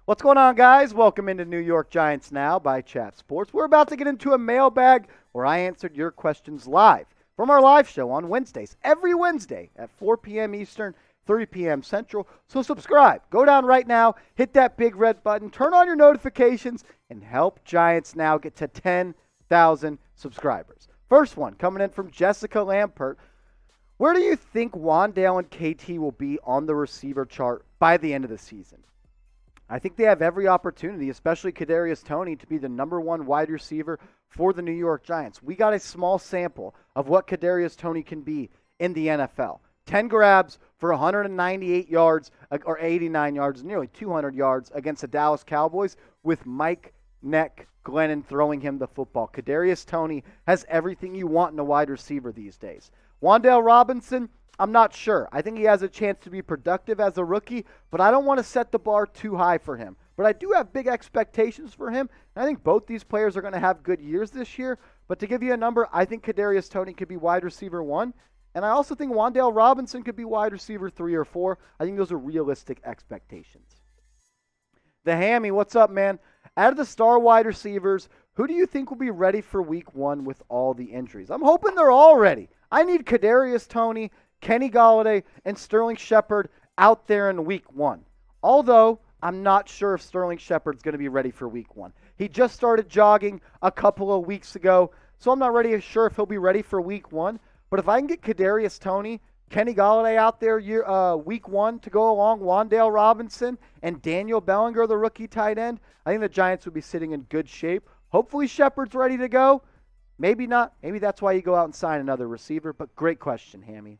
What's going on, guys? Welcome into New York Giants Now by Chat Sports. We're about to get into a mailbag where I answered your questions live from our live show on Wednesdays, every Wednesday at 4 p.m. Eastern, 3 p.m. Central. So subscribe. Go down right now, hit that big red button, turn on your notifications, and help Giants Now get to 10,000 subscribers. First one coming in from Jessica Lampert. Where do you think Wan'Dale and KT will be on the receiver chart by the end of the season? I think they have every opportunity, especially Kadarius Toney, to be the number one wide receiver for the New York Giants. We got a small sample of what Kadarius Toney can be in the NFL. 10 grabs for 198 yards, or 89 yards, nearly 200 yards against the Dallas Cowboys with Mike Glennon throwing him the football. Kadarius Toney has everything you want in a wide receiver these days. Wan'Dale Robinson, I'm not sure. I think he has a chance to be productive as a rookie, but I don't want to set the bar too high for him. But I do have big expectations for him, and I think both these players are going to have good years this year. But to give you a number, I think Kadarius Toney could be wide receiver 1, and I also think Wan'Dale Robinson could be wide receiver 3 or 4. I think those are realistic expectations. The Hammy, what's up, man? Out of the star wide receivers, who do you think will be ready for week 1 with all the injuries? I'm hoping they're all ready. I need Kadarius Toney, Kenny Golladay, and Sterling Shepard out there in week 1. Although, I'm not sure if Sterling Shepard's going to be ready for week 1. He just started jogging a couple of weeks ago, so I'm not really sure if he'll be ready for week 1. But if I can get Kadarius Toney, Kenny Golladay out there week 1 to go along, Wan'Dale Robinson, and Daniel Bellinger, the rookie tight end, I think the Giants would be sitting in good shape. Hopefully Shepard's ready to go. Maybe not. Maybe that's why you go out and sign another receiver, but great question, Hammy.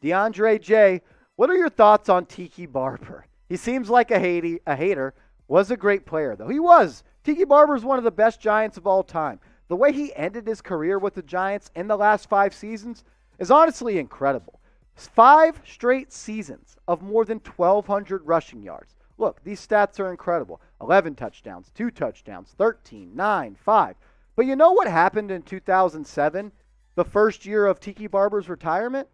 DeAndre J., what are your thoughts on Tiki Barber? He seems like a hater. Was a great player, though. He was. Tiki Barber is one of the best Giants of all time. The way he ended his career with the Giants in the last 5 seasons is honestly incredible. 5 straight seasons of more than 1,200 rushing yards. Look, these stats are incredible. 11 touchdowns, 2 touchdowns, 13, 9, 5. But you know what happened in 2007, the first year of Tiki Barber's retirement?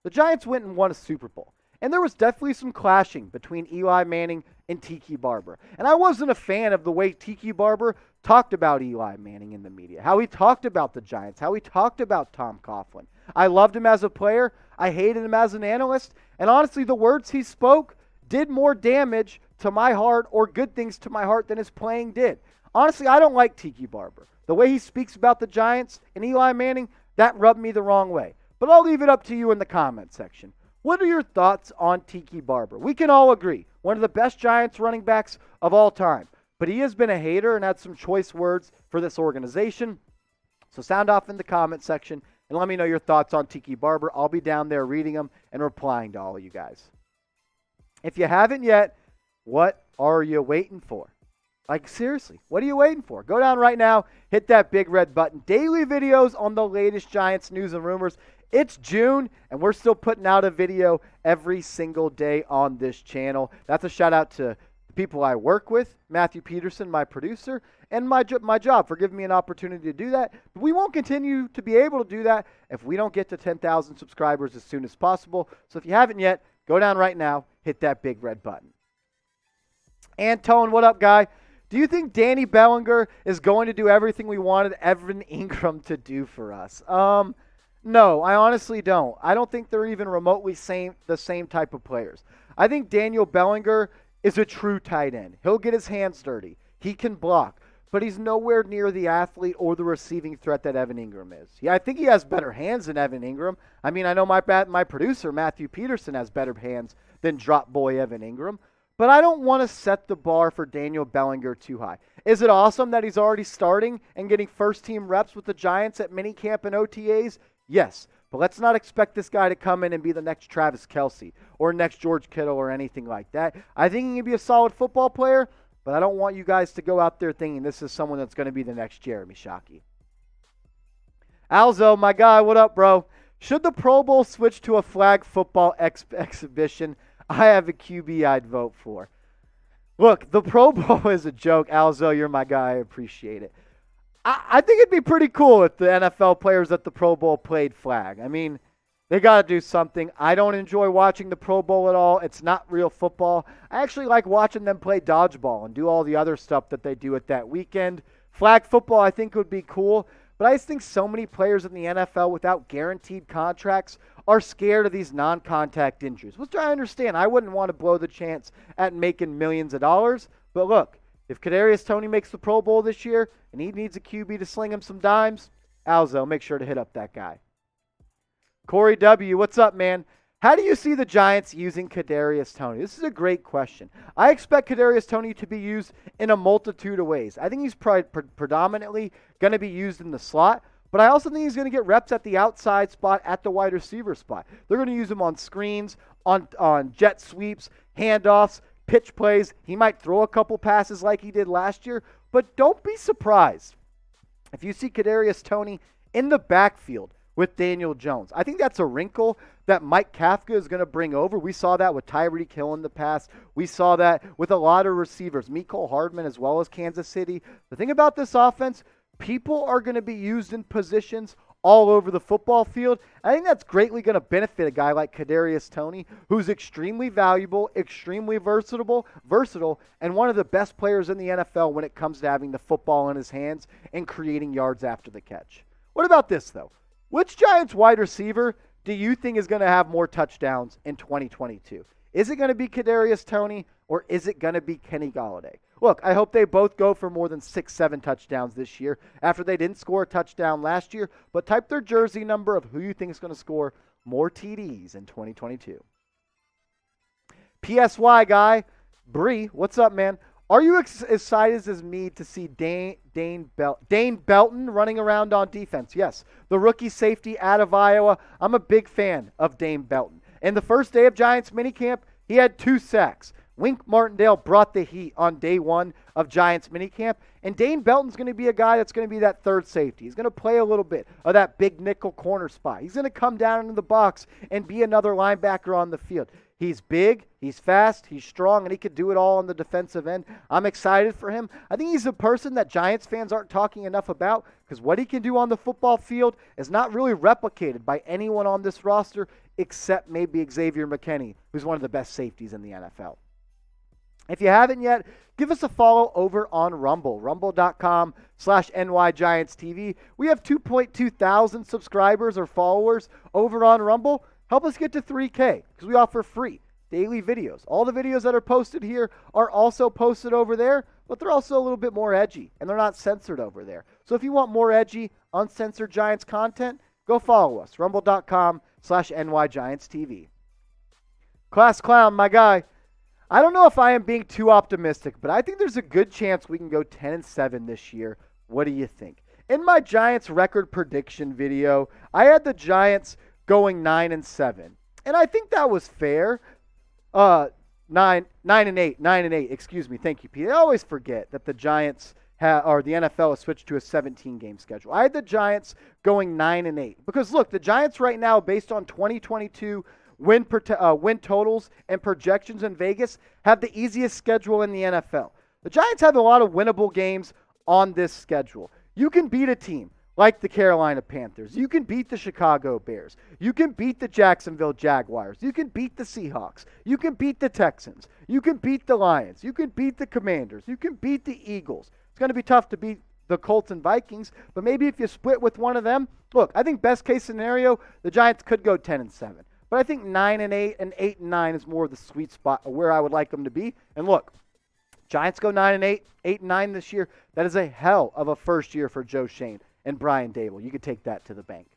The Giants went and won a Super Bowl. And there was definitely some clashing between Eli Manning and Tiki Barber. And I wasn't a fan of the way Tiki Barber talked about Eli Manning in the media, how he talked about the Giants, how he talked about Tom Coughlin. I loved him as a player. I hated him as an analyst. And honestly, the words he spoke did more damage to my heart or good things to my heart than his playing did. Honestly, I don't like Tiki Barber. The way he speaks about the Giants and Eli Manning, that rubbed me the wrong way. But I'll leave it up to you in the comment section. What are your thoughts on Tiki Barber? We can all agree, one of the best Giants running backs of all time. But he has been a hater and had some choice words for this organization. So sound off in the comment section and let me know your thoughts on Tiki Barber. I'll be down there reading them and replying to all of you guys. If you haven't yet, what are you waiting for? Like, seriously, what are you waiting for? Go down right now, hit that big red button. Daily videos on the latest Giants news and rumors. It's June, and we're still putting out a video every single day on this channel. That's a shout-out to the people I work with, Matthew Peterson, my producer, and my job for giving me an opportunity to do that. But we won't continue to be able to do that if we don't get to 10,000 subscribers as soon as possible. So if you haven't yet, go down right now, hit that big red button. Antone, what up, guy? Do you think Danny Bellinger is going to do everything we wanted Evan Ingram to do for us? No, I honestly don't. I don't think they're even remotely the same type of players. I think Daniel Bellinger is a true tight end. He'll get his hands dirty. He can block, but he's nowhere near the athlete or the receiving threat that Evan Ingram is. Yeah, I think he has better hands than Evan Ingram. I mean, I know my producer, Matthew Peterson, has better hands than drop boy Evan Ingram. But I don't want to set the bar for Daniel Bellinger too high. Is it awesome that he's already starting and getting first-team reps with the Giants at minicamp and OTAs? Yes, but let's not expect this guy to come in and be the next Travis Kelce or next George Kittle or anything like that. I think he can be a solid football player, but I don't want you guys to go out there thinking this is someone that's going to be the next Jeremy Shockey. Alzo, my guy, what up, bro? Should the Pro Bowl switch to a flag football exhibition? I have a QB I'd vote for. Look, the Pro Bowl is a joke. Alzo, you're my guy. I appreciate it. I think it'd be pretty cool if the NFL players at the Pro Bowl played flag. I mean, They got to do something. I don't enjoy watching the Pro Bowl at all. It's not real football. I actually like watching them play dodgeball and do all the other stuff that they do at that weekend. Flag football, I think, would be cool. But I just think so many players in the NFL without guaranteed contracts are scared of these non-contact injuries, which I understand. I wouldn't want to blow the chance at making millions of dollars. But look, if Kadarius Toney makes the Pro Bowl this year and he needs a QB to sling him some dimes, Alzo, make sure to hit up that guy. Corey W., what's up, man? How do you see the Giants using Kadarius Toney? This is a great question. I expect Kadarius Toney to be used in a multitude of ways. I think he's predominantly going to be used in the slot, but I also think he's going to get reps at the outside spot, at the wide receiver spot. They're going to use him on screens, on jet sweeps, handoffs, pitch plays. He might throw a couple passes like he did last year, but don't be surprised if you see Kadarius Toney in the backfield with Daniel Jones. I think that's a wrinkle that Mike Kafka is going to bring over. We saw that with Tyreek Hill in the past. We saw that with a lot of receivers, Mecole Hardman as well as Kansas City. The thing about this offense, people are going to be used in positions all over the football field. I think that's greatly going to benefit a guy like Kadarius Toney, who's extremely valuable, extremely versatile, and one of the best players in the NFL when it comes to having the football in his hands and creating yards after the catch. What about this, though? Which Giants wide receiver do you think is going to have more touchdowns in 2022? Is it going to be Kadarius Toney or is it going to be Kenny Golladay? Look, I hope they both go for more than 6-7 touchdowns this year after they didn't score a touchdown last year, but type their jersey number of who you think is going to score more TDs in 2022. PSY guy, Bree, what's up, man? Are you excited as me to see Dane Belton running around on defense? Yes, the rookie safety out of Iowa. I'm a big fan of Dane Belton. And the first day of Giants minicamp, he had 2 sacks. Wink Martindale brought the heat on day 1 of Giants minicamp. And Dane Belton's going to be a guy that's going to be that third safety. He's going to play a little bit of that big nickel corner spot. He's going to come down into the box and be another linebacker on the field. He's big, he's fast, he's strong, and he could do it all on the defensive end. I'm excited for him. I think he's a person that Giants fans aren't talking enough about because what he can do on the football field is not really replicated by anyone on this roster except maybe Xavier McKinney, who's one of the best safeties in the NFL. If you haven't yet, give us a follow over on Rumble, rumble.com/NYGiantsTV. We have 2.2 thousand subscribers or followers over on Rumble. Help us get to 3K because we offer free daily videos. All the videos that are posted here are also posted over there, but they're also a little bit more edgy, and they're not censored over there. So if you want more edgy, uncensored Giants content, go follow us, rumble.com/NYGiantsTV. Class Clown, my guy. I don't know if I am being too optimistic, but I think there's a good chance we can go 10-7 this year. What do you think? In my Giants record prediction video, I had the Giants going 9-7. And I think that was fair. 9-8. Excuse me. Thank you, Pete. I always forget that the Giants or the NFL has switched to a 17-game schedule. I had the Giants going 9-8 because look, the Giants right now, based on 2022 win totals and projections in Vegas, have the easiest schedule in the NFL. The Giants have a lot of winnable games on this schedule. You can beat a team like the Carolina Panthers. You can beat the Chicago Bears. You can beat the Jacksonville Jaguars. You can beat the Seahawks. You can beat the Texans. You can beat the Lions. You can beat the Commanders. You can beat the Eagles. It's going to be tough to beat the Colts and Vikings, but maybe if you split with one of them, look, I think best case scenario, the Giants could go 10-7. But I think 9-8 and 8-9 is more of the sweet spot of where I would like them to be. And look, Giants go 9-8, 8-9 this year. That is a hell of a first year for Joe Shane and Brian Dable. You could take that to the bank.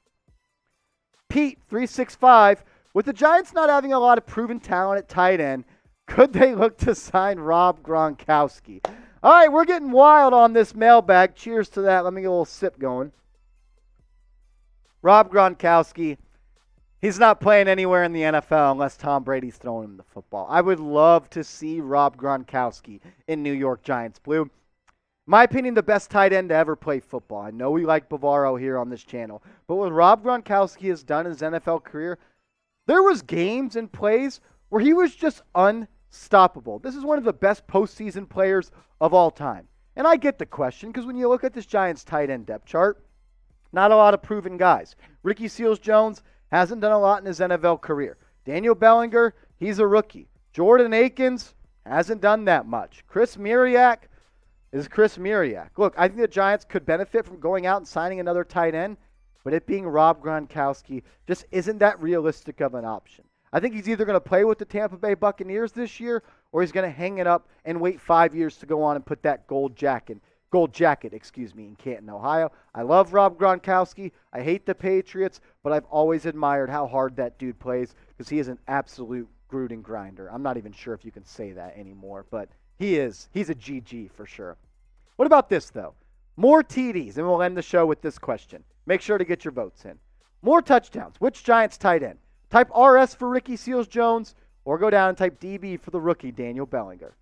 Pete, 365, with the Giants not having a lot of proven talent at tight end, could they look to sign Rob Gronkowski? All right, we're getting wild on this mailbag. Cheers to that. Let me get a little sip going. Rob Gronkowski, he's not playing anywhere in the NFL unless Tom Brady's throwing him the football. I would love to see Rob Gronkowski in New York Giants blue. In my opinion, the best tight end to ever play football. I know we like Bavaro here on this channel, but what Rob Gronkowski has done in his NFL career, there was games and plays where he was just unstoppable. This is one of the best postseason players of all time. And I get the question because when you look at this Giants tight end depth chart, not a lot of proven guys. Ricky Seals-Jones Hasn't done a lot in his NFL career. Daniel Bellinger, he's a rookie. Jordan Akins hasn't done that much. Chris Myriak is Chris Myriak. Look, I think the Giants could benefit from going out and signing another tight end, but it being Rob Gronkowski just isn't that realistic of an option. I think he's either going to play with the Tampa Bay Buccaneers this year, or he's going to hang it up and wait 5 years to go on and put that gold jacket, in Canton, Ohio. I love Rob Gronkowski. I hate the Patriots, but I've always admired how hard that dude plays because he is an absolute Gruden grinder. I'm not even sure if you can say that anymore, but he is. He's a GG for sure. What about this, though? More TDs, and we'll end the show with this question. Make sure to get your votes in. More touchdowns. Which Giants tight end? Type RS for Ricky Seals-Jones, or go down and type DB for the rookie Daniel Bellinger.